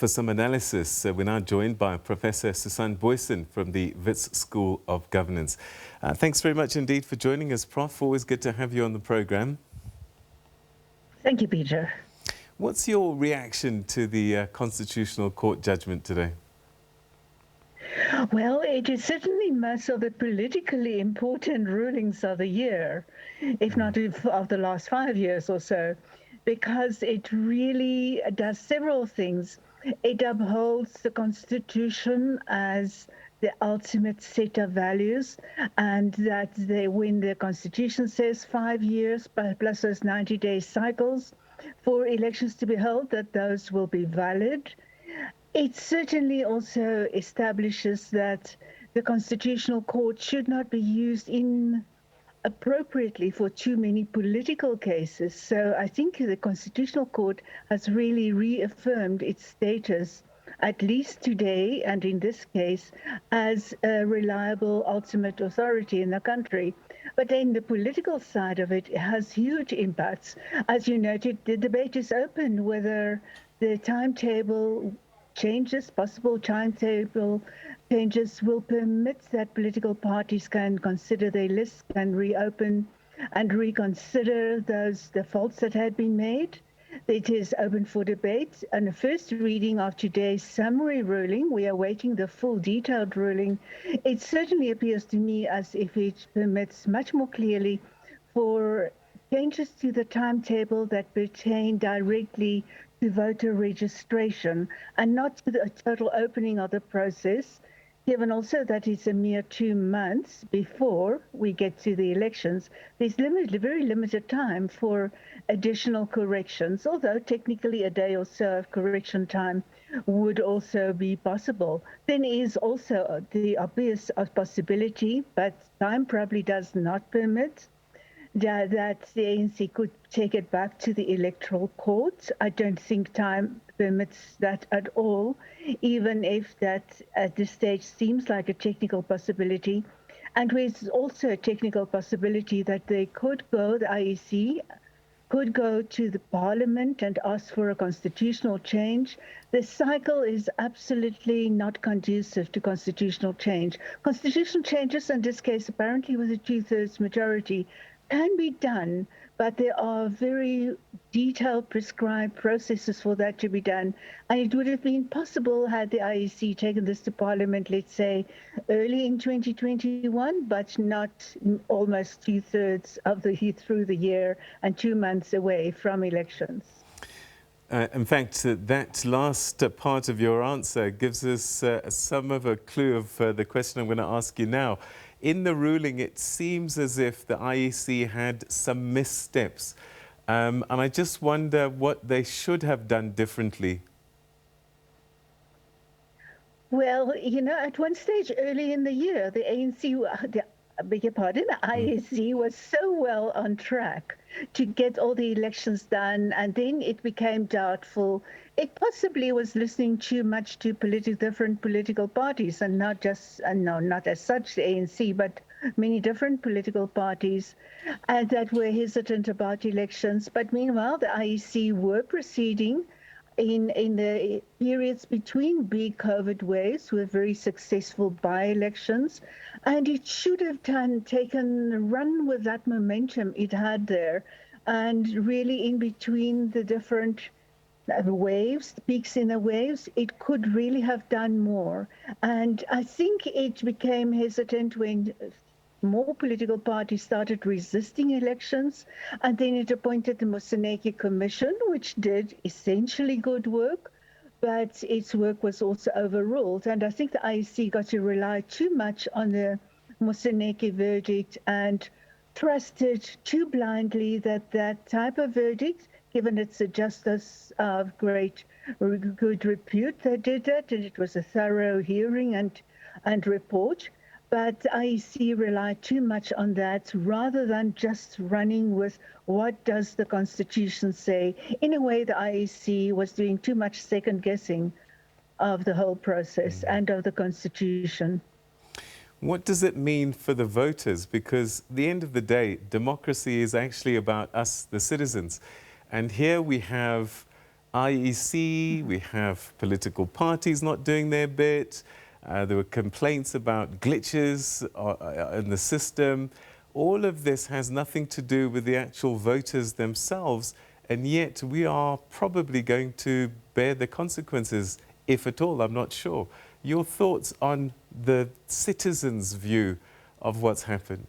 for some analysis, we're now joined by Professor Susan Booysen from the Wits School of Governance. Thanks very much indeed for joining us, Prof. Always good to have you on the program. Thank you, Peter. What's your reaction to the Constitutional Court judgment today? Well, it is certainly most of the politically important rulings of the year, if not of the last 5 years or so, because it really does several things. It upholds the Constitution as the ultimate set of values, and that when the Constitution says 5 years plus those 90-day cycles for elections to be held, that those will be valid. It certainly also establishes that the Constitutional Court should not be used inappropriately for too many political cases. So I think the Constitutional Court has really reaffirmed its status, at least today, and in this case, as a reliable ultimate authority in the country. But then the political side of it has huge impacts. As you noted, the debate is open whether the timetable changes, possible timetable changes, will permit that political parties can consider their lists, can reopen and reconsider the faults that had been made. It is open for debate. And the first reading of today's summary ruling, we are awaiting the full detailed ruling. It certainly appears to me as if it permits much more clearly for changes to the timetable that pertain directly to voter registration and not to the total opening of the process, given also that it's a mere 2 months before we get to the elections. There's very limited time for additional corrections, although technically a day or so of correction time would also be possible. Then is also the obvious possibility, but time probably does not permit, that the ANC could take it back to the electoral court. I don't think time permits that at all, even if that at this stage seems like a technical possibility. And there's also a technical possibility that they could go, the IEC could go to the parliament and ask for a constitutional change. The cycle is absolutely not conducive to constitutional change. Constitutional changes in this case, apparently with a 2/3 majority, can be done, but there are very detailed prescribed processes for that to be done. And it would have been possible had the IEC taken this to Parliament, let's say, early in 2021, but not almost 2/3 through the year and 2 months away from elections. In fact, that last part of your answer gives us some of a clue of the question I'm going to ask you now. In the ruling, it seems as if the IEC had some missteps. And I just wonder what they should have done differently. Well, at one stage early in the year, the ANC, the IEC was so well on track to get all the elections done, and then it became doubtful. It possibly was listening too much to different political parties, and not as such the ANC, but many different political parties that were hesitant about elections. But meanwhile, the IEC were proceeding in the periods between big COVID waves with very successful by-elections, and it should have run with that momentum it had there, and really in between the different waves, peaks in the waves, it could really have done more. And I think it became hesitant when more political parties started resisting elections, and then it appointed the Moseneke Commission, which did essentially good work, but its work was also overruled. And I think the IEC got to rely too much on the Moseneke verdict and trusted too blindly that type of verdict, given it's a justice of good repute that did that, and it was a thorough hearing and report. But IEC relied too much on that rather than just running with what does the Constitution say. In a way, the IEC was doing too much second guessing of the whole process and of the Constitution. What does it mean for the voters? Because at the end of the day, democracy is actually about us, the citizens. And here we have IEC, we have political parties not doing their bit. There were complaints about glitches in the system. All of this has nothing to do with the actual voters themselves, and yet we are probably going to bear the consequences, if at all, I'm not sure. Your thoughts on the citizens' view of what's happened?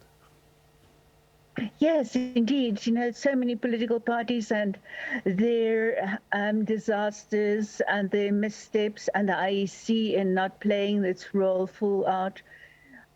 Yes, indeed. You know, so many political parties and their disasters and their missteps, and the IEC in not playing its role full out,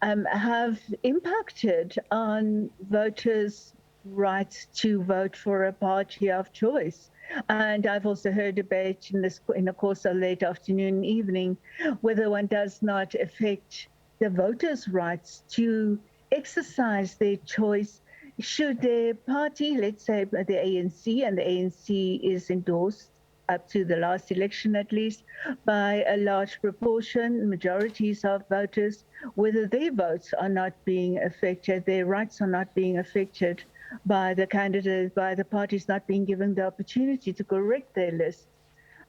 have impacted on voters' rights to vote for a party of choice. And I've also heard debate in the course of late afternoon and evening whether one does not affect the voters' rights to exercise their choice should their party, let's say the ANC, and the ANC is endorsed up to the last election at least by a large proportion, majorities of voters, whether their votes are not being affected, their rights are not being affected by the candidates, by the parties not being given the opportunity to correct their list.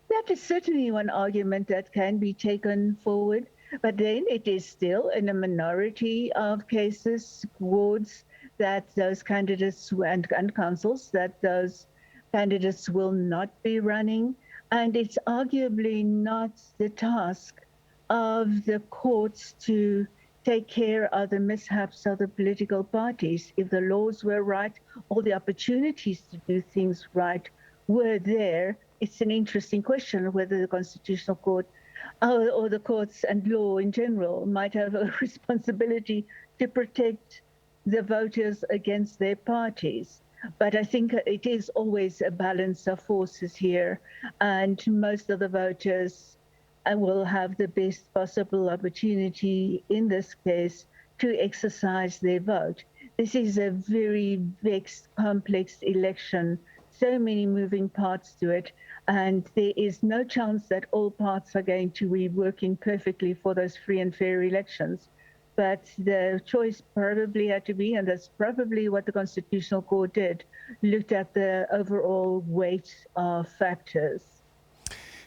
That is certainly one argument that can be taken forward, but then it is still in a minority of cases, wards, that those candidates and councils, that those candidates will not be running. And it's arguably not the task of the courts to take care of the mishaps of the political parties. If the laws were right, all the opportunities to do things right were there. It's an interesting question whether the Constitutional Court or the courts and law in general might have a responsibility to protect the voters against their parties. But I think it is always a balance of forces here, and most of the voters will have the best possible opportunity in this case to exercise their vote. This is a very vexed, complex election, so many moving parts to it, and there is no chance that all parts are going to be working perfectly for those free and fair elections. But the choice probably had to be, and that's probably what the Constitutional Court did, looked at the overall weight of factors.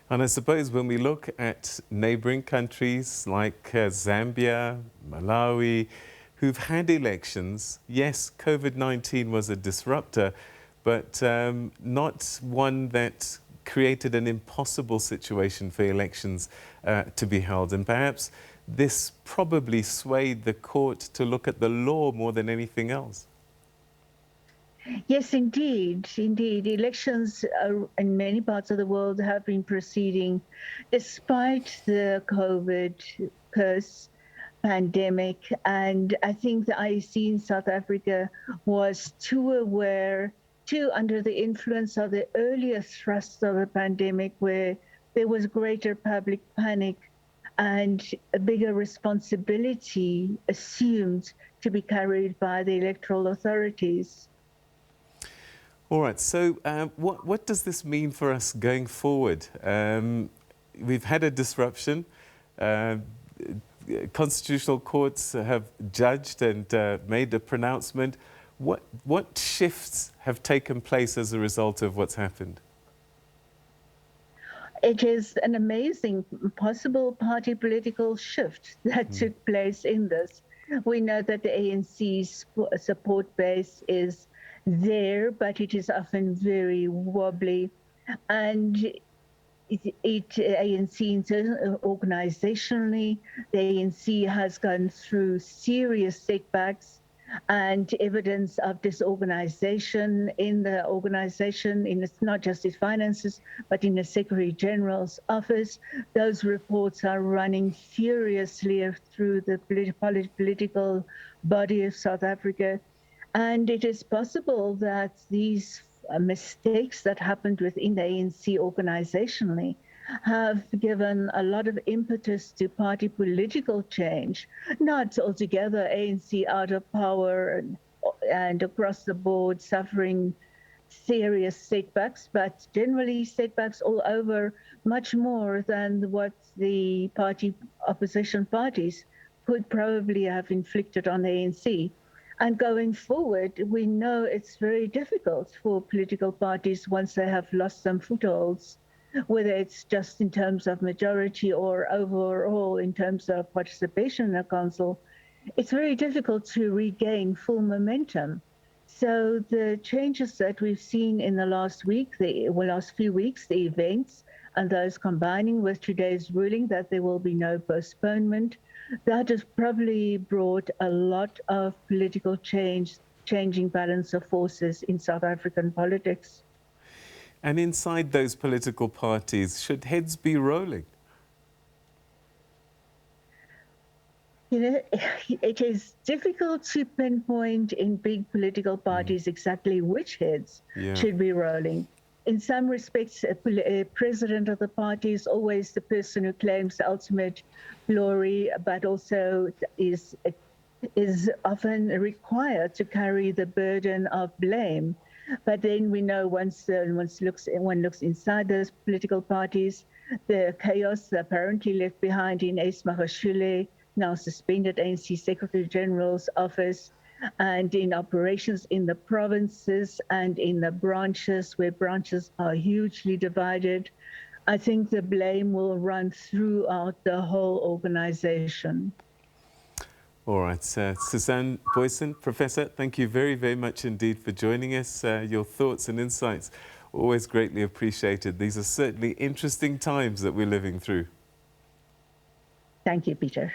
And I suppose when we look at neighboring countries like Zambia, Malawi, who've had elections, yes, COVID-19 was a disruptor, but not one that created an impossible situation for elections to be held. And perhaps this probably swayed the court to look at the law more than anything else. Yes, indeed. Indeed. Elections in many parts of the world have been proceeding despite the COVID curse pandemic. And I think the IEC in South Africa was too aware, too under the influence of the earlier thrust of the pandemic, where there was greater public panic and a bigger responsibility assumed to be carried by the electoral authorities. All right, so what does this mean for us going forward? We've had a disruption. Constitutional courts have judged and made a pronouncement. What shifts have taken place as a result of what's happened? It is an amazing possible party political shift that took place in this. We know that the ANC's support base is there, but it is often very wobbly. And ANC organizationally, the ANC has gone through serious setbacks and evidence of disorganization in the organization, in its, not just its finances, but in the Secretary General's office. Those reports are running furiously through the political body of South Africa. And it is possible that these mistakes that happened within the ANC organizationally have given a lot of impetus to party political change, not altogether ANC out of power and across the board suffering serious setbacks, but generally setbacks all over, much more than what the opposition parties could probably have inflicted on the ANC. And going forward, we know it's very difficult for political parties once they have lost some footholds whether it's just in terms of majority or overall in terms of participation in the council, it's very difficult to regain full momentum. So the changes that we've seen in the last week, last few weeks, the events, and those combining with today's ruling that there will be no postponement, that has probably brought a lot of political change, changing balance of forces in South African politics. And inside those political parties, should heads be rolling? You know, it is difficult to pinpoint in big political parties exactly which heads should be rolling. In some respects, a president of the party is always the person who claims the ultimate glory, but also is often required to carry the burden of blame. But then we know once one looks inside those political parties, the chaos apparently left behind in Ace Magashule, now suspended ANC Secretary General's office, and in operations in the provinces and in the branches, where branches are hugely divided. I think the blame will run throughout the whole organization. All right, Susan Booysen, Professor, thank you very, very much indeed for joining us. Your thoughts and insights, always greatly appreciated. These are certainly interesting times that we're living through. Thank you, Peter.